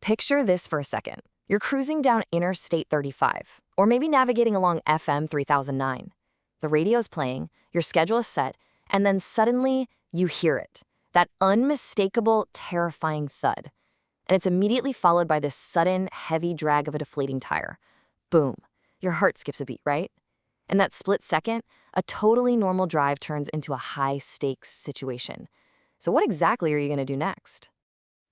Picture this for a second. You're cruising down Interstate 35, or maybe navigating along FM 3009. The radio's playing, your schedule is set, and then suddenly you hear it. That unmistakable, terrifying thud. And it's immediately followed by this sudden, heavy drag of a deflating tire. Boom. Your heart skips a beat, right? In that split second, a totally normal drive turns into a high-stakes situation. So what exactly are you going to do next?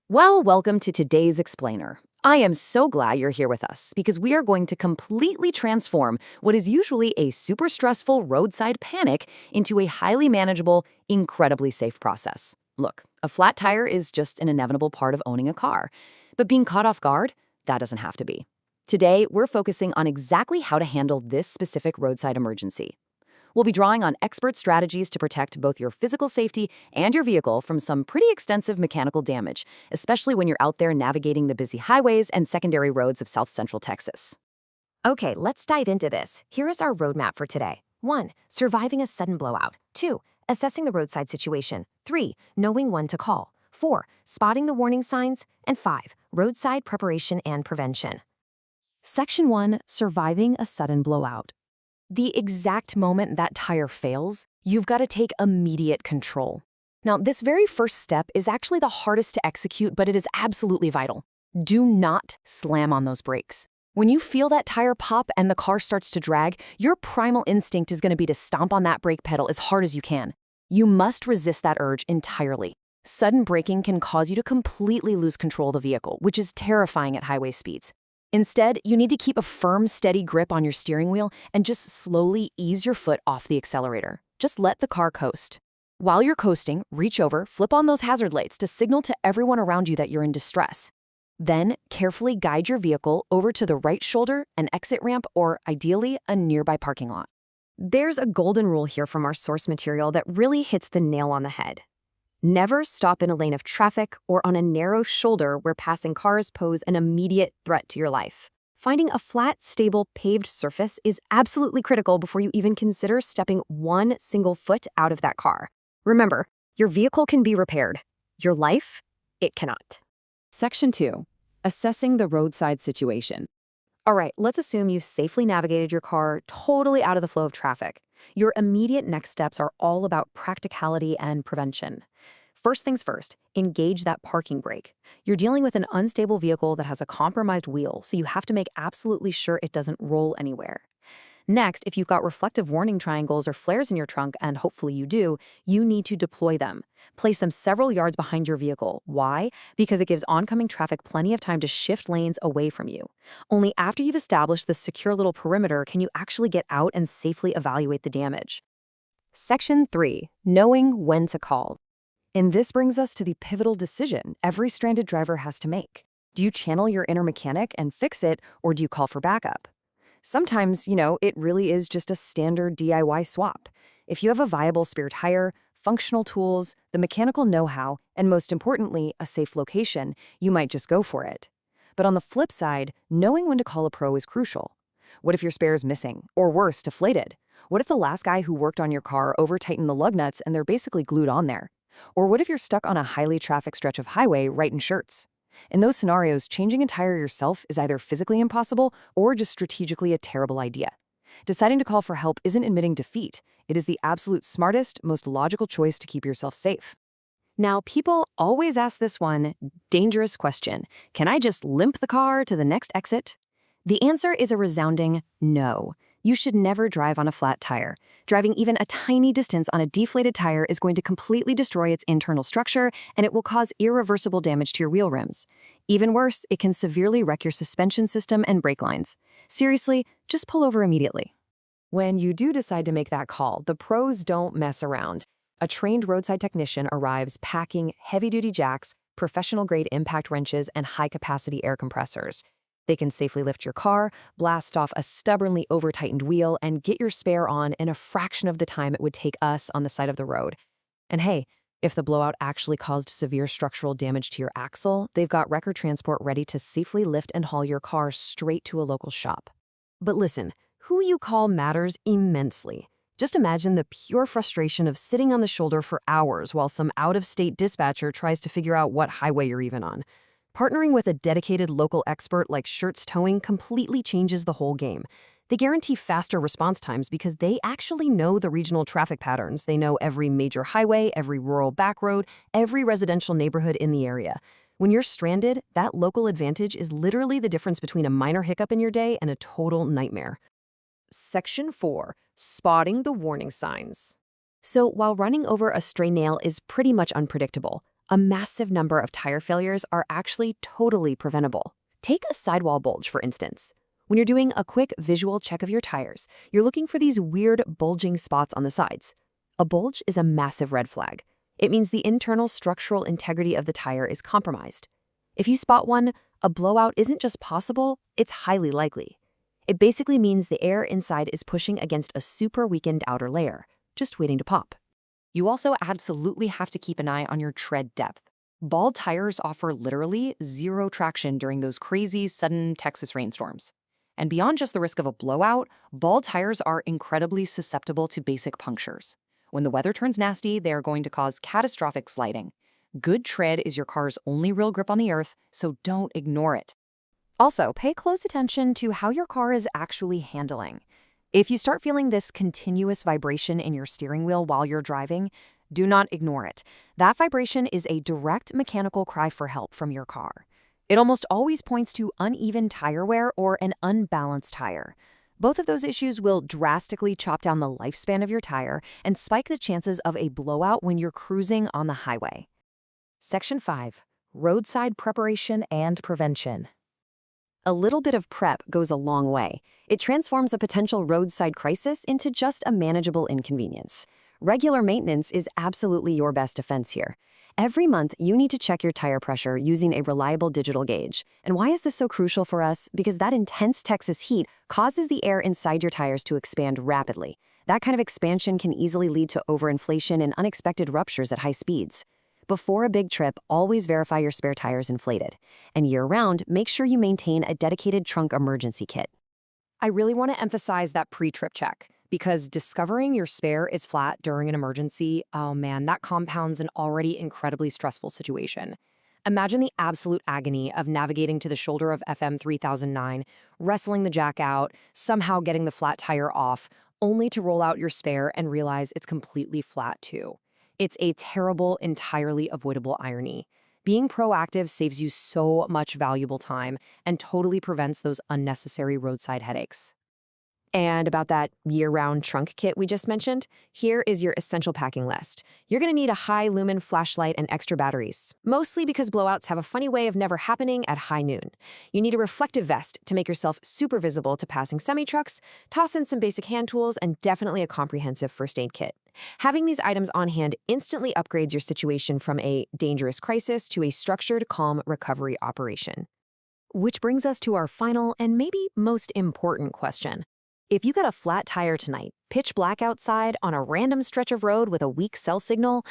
Well, welcome to today's Explainer. I am so glad you're here with us because we are going to completely transform what is usually a super stressful roadside panic into a highly manageable, incredibly safe process. Look, a flat tire is just an inevitable part of owning a car, but being caught off guard, that doesn't have to be. Today, we're focusing on exactly how to handle this specific roadside emergency. We'll be drawing on expert strategies to protect both your physical safety and your vehicle from some pretty extensive mechanical damage, especially when you're out there navigating the busy highways and secondary roads of South Central Texas. Okay, let's dive into this. Here is our roadmap for today. 1. Surviving a sudden blowout. 2. Assessing the roadside situation. 3. Knowing when to call. 4. Spotting the warning signs. And 5. Roadside preparation and prevention. Section 1. Surviving a sudden blowout. The exact moment that tire fails, you've got to take immediate control. Now, this very first step is actually the hardest to execute, but it is absolutely vital. Do not slam on those brakes. When you feel that tire pop and the car starts to drag, your primal instinct is going to be to stomp on that brake pedal as hard as you can. You must resist that urge entirely. Sudden braking can cause you to completely lose control of the vehicle, which is terrifying at highway speeds. Instead, you need to keep a firm, steady grip on your steering wheel and just slowly ease your foot off the accelerator. Just let the car coast. While you're coasting, reach over, flip on those hazard lights to signal to everyone around you that you're in distress. Then, carefully guide your vehicle over to the right shoulder, an exit ramp, or ideally, a nearby parking lot. There's a golden rule here from our source material that really hits the nail on the head. Never stop in a lane of traffic or on a narrow shoulder where passing cars pose an immediate threat to your life. Finding a flat, stable, paved surface is absolutely critical before you even consider stepping one single foot out of that car. Remember, your vehicle can be repaired. Your life, it cannot. Section 2. Assessing the roadside situation. All right, let's assume you've safely navigated your car totally out of the flow of traffic. Your immediate next steps are all about practicality and prevention. First things first, engage that parking brake. You're dealing with an unstable vehicle that has a compromised wheel, so you have to make absolutely sure it doesn't roll anywhere. Next, if you've got reflective warning triangles or flares in your trunk, and hopefully you do, you need to deploy them. Place them several yards behind your vehicle. Why? Because it gives oncoming traffic plenty of time to shift lanes away from you. Only after you've established this secure little perimeter can you actually get out and safely evaluate the damage. Section 3. Knowing when to call. And this brings us to the pivotal decision every stranded driver has to make. Do you channel your inner mechanic and fix it, or do you call for backup? Sometimes, it really is just a standard DIY swap. If you have a viable spare tire, functional tools, the mechanical know-how, and most importantly, a safe location, you might just go for it. But on the flip side, knowing when to call a pro is crucial. What if your spare is missing, or worse, deflated? What if the last guy who worked on your car over-tightened the lug nuts and they're basically glued on there? Or what if you're stuck on a highly trafficked stretch of highway right in Schertz? In those scenarios, changing a tire yourself is either physically impossible or just strategically a terrible idea. Deciding to call for help isn't admitting defeat. It is the absolute smartest, most logical choice to keep yourself safe. Now, people always ask this one dangerous question. Can I just limp the car to the next exit? The answer is a resounding no. You should never drive on a flat tire. Driving even a tiny distance on a deflated tire is going to completely destroy its internal structure, and it will cause irreversible damage to your wheel rims. Even worse, it can severely wreck your suspension system and brake lines. Seriously, just pull over immediately. When you do decide to make that call, the pros don't mess around. A trained roadside technician arrives packing heavy-duty jacks, professional-grade impact wrenches, and high-capacity air compressors. They can safely lift your car, blast off a stubbornly over-tightened wheel, and get your spare on in a fraction of the time it would take us on the side of the road. And hey, if the blowout actually caused severe structural damage to your axle, they've got wrecker transport ready to safely lift and haul your car straight to a local shop. But listen, who you call matters immensely. Just imagine the pure frustration of sitting on the shoulder for hours while some out-of-state dispatcher tries to figure out what highway you're even on. Partnering with a dedicated local expert like Schertz Towing completely changes the whole game. They guarantee faster response times because they actually know the regional traffic patterns. They know every major highway, every rural back road, every residential neighborhood in the area. When you're stranded, that local advantage is literally the difference between a minor hiccup in your day and a total nightmare. Section 4. Spotting the warning signs. So while running over a stray nail is pretty much unpredictable, a massive number of tire failures are actually totally preventable. Take a sidewall bulge, for instance. When you're doing a quick visual check of your tires, you're looking for these weird bulging spots on the sides. A bulge is a massive red flag. It means the internal structural integrity of the tire is compromised. If you spot one, a blowout isn't just possible, it's highly likely. It basically means the air inside is pushing against a super weakened outer layer, just waiting to pop. You also absolutely have to keep an eye on your tread depth. Bald tires offer literally zero traction during those crazy, sudden Texas rainstorms. And beyond just the risk of a blowout, bald tires are incredibly susceptible to basic punctures. When the weather turns nasty, they are going to cause catastrophic sliding. Good tread is your car's only real grip on the earth, so don't ignore it. Also, pay close attention to how your car is actually handling. If you start feeling this continuous vibration in your steering wheel while you're driving, do not ignore it. That vibration is a direct mechanical cry for help from your car. It almost always points to uneven tire wear or an unbalanced tire. Both of those issues will drastically chop down the lifespan of your tire and spike the chances of a blowout when you're cruising on the highway. Section 5. Roadside preparation and prevention. A little bit of prep goes a long way. It transforms a potential roadside crisis into just a manageable inconvenience. Regular maintenance is absolutely your best defense here. Every month, you need to check your tire pressure using a reliable digital gauge. And why is this so crucial for us? Because that intense Texas heat causes the air inside your tires to expand rapidly. That kind of expansion can easily lead to overinflation and unexpected ruptures at high speeds. Before a big trip, always verify your spare tires inflated. And year-round, make sure you maintain a dedicated trunk emergency kit. I really want to emphasize that pre-trip check, because discovering your spare is flat during an emergency, oh man, that compounds an already incredibly stressful situation. Imagine the absolute agony of navigating to the shoulder of FM 3009, wrestling the jack out, somehow getting the flat tire off, only to roll out your spare and realize it's completely flat too. It's a terrible, entirely avoidable irony. Being proactive saves you so much valuable time and totally prevents those unnecessary roadside headaches. And about that year-round trunk kit we just mentioned, here is your essential packing list. You're going to need a high-lumen flashlight and extra batteries, mostly because blowouts have a funny way of never happening at high noon. You need a reflective vest to make yourself super visible to passing semi-trucks, toss in some basic hand tools, and definitely a comprehensive first aid kit. Having these items on hand instantly upgrades your situation from a dangerous crisis to a structured, calm recovery operation. Which brings us to our final and maybe most important question. If you got a flat tire tonight, pitch black outside on a random stretch of road with a weak cell signal,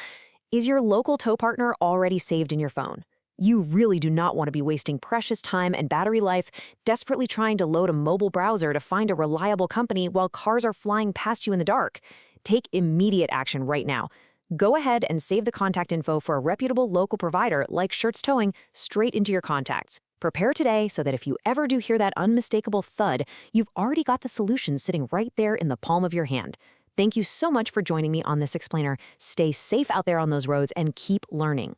is your local tow partner already saved in your phone? You really do not want to be wasting precious time and battery life desperately trying to load a mobile browser to find a reliable company while cars are flying past you in the dark. Take immediate action right now. Go ahead and save the contact info for a reputable local provider like Schertz Towing straight into your contacts. Prepare today so that if you ever do hear that unmistakable thud, you've already got the solution sitting right there in the palm of your hand. Thank you so much for joining me on this explainer. Stay safe out there on those roads and keep learning.